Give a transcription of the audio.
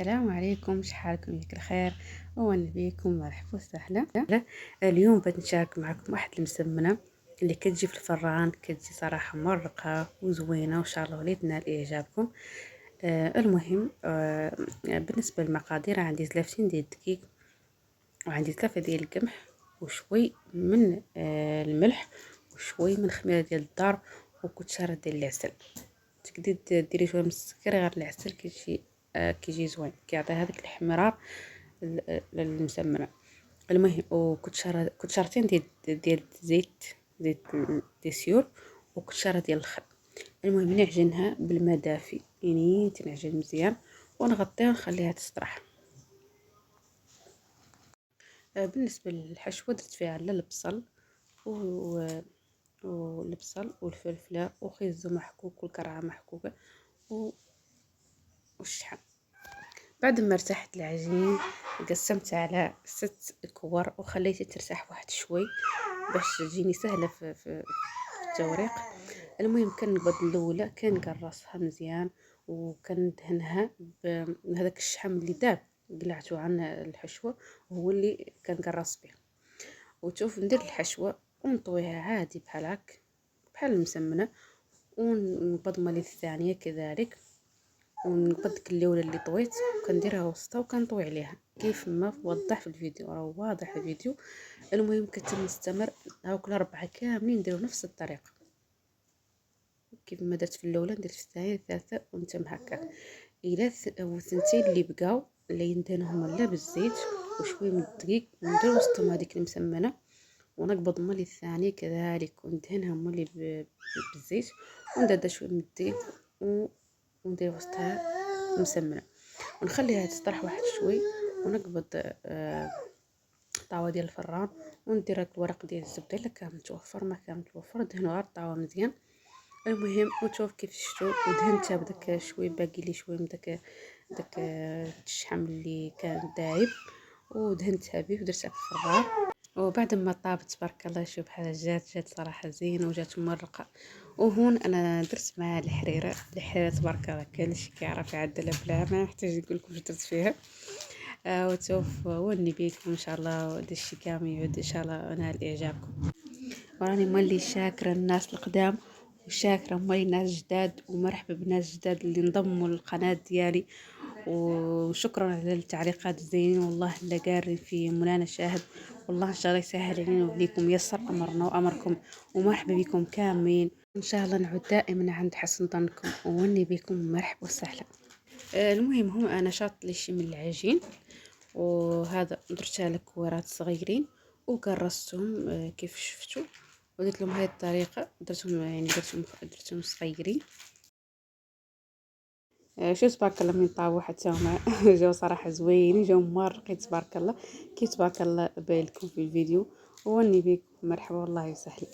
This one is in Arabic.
السلام عليكم، شحالكم ياك الخير؟ وانا بيكم مرحبا وسهلا. اليوم بغيت نشارك معكم واحد المسمنه اللي كتجي في الفران، كتجي صراحه مرقه وزوينه وان شاء الله وليتنا لاعجابكم. المهم، بالنسبه للمقادير عندي 30 ديال الدقيق، وعندي 3 ديال القمح، وشوي من الملح، وشوي من خميره ديال الدار، وكتشاره ديال العسل. تقدري ديري شويه من السكر، غير العسل كيجي زوين، كيعطي هذاك الاحمرار للمسمنه. المهم، كتشارتين ديال زيت ديال سيور، وكتشاره ديال الخل. المهم نعجنها بالماء دافي، يعني تنعجن مزيان ونغطيها ونخليها تستراح. بالنسبه للحشوه درت فيها لا البصل والبصل والفلفله وخيزو محكوك والكرعه محكوكه والشحم. بعد ما ارتاحت العجين قسمتها على 6 كور وخليتها ترتاح واحد شوي باش تجيني سهله في التوريق. المهم كنقبض الاولى كنقرصها مزيان وكندهنها بهذاك الشحم اللي داب قلعته عن الحشوه، وهو اللي كنقرص به. وتشوف ندير الحشوه ونطويها عادي بحال هكا بحال المسمنه، ونقبض مالي الثانيه كذلك، ونقبض ديك الاولى اللي طويت وكنديرها وسطها وكنطوي عليها كيف ما وضح في الفيديو، راه واضح الفيديو. المهم كتستمر هاوك الاربعه كاملين نديرو نفس الطريقه، كيف ما درت في الاولى ندير في الثانيه الثالثه ونتم هكا الى الثنتين اللي بقاو اللي ندهنهم لا بالزيت وشويه من الدقيق، وندير وسطهم هذيك المسمنه، ونقبض مالي الثاني كذلك وندهنها مالي بالزيت، وندير شويه من الدقيق وندير وسطها مسمنه، ونخليها تطرح واحد شوي، ونقبض طاوه ديال الفران وندير هاد الورق ديال الزبده الا كان متوفر، ما كان متوفر دهنوا غير الطاوه مزيان. المهم وتشوف كيف شفتوا، ودهنتها بداك شوي باقي لي شوي من داك الشحم اللي كان دايب، ودهنتها به ودرتها في الفران. وبعد ما طابت تبارك الله، شوف بحال جات صراحه زينه وجات مرقه. وهون انا درت معها الحريره تبارك الله كلشي كيعرف يعدلها بلا ما نحتاج نقول لكم واش درت فيها. وتشوف وني بيكم ان شاء الله داكشي كامل يعود ان شاء الله نال اعجابكم. وراني مولي شاكره الناس القدام وشاكره مولي الناس جداد، ومرحبا بالناس جداد اللي انضموا للقناه ديالي، وشكرا على التعليقات الزينين والله لا قارين في مولانا شاهد. والله ان شاء الله يسهل علينا وعليكم، يسر امرنا وامركم، ومرحبا بكم كاملين. ان شاء الله نعود دائما عند حسن ظنكم، ووني بكم مرحبا وسهلا. المهم هو انا شاط لي شي من العجين، وهذا درتها لكويرات صغيرين وكرستهم كيف شفتوا، ودرت لهم هذه الطريقه، درتهم يعني درتهم صغيرين. شو تبارك الله من طاوة حتى هما جاو صراحه زوينين، جاو مارقين تبارك الله، كي تبارك الله باين لكم في الفيديو. واني بكم مرحبا والله يسهل.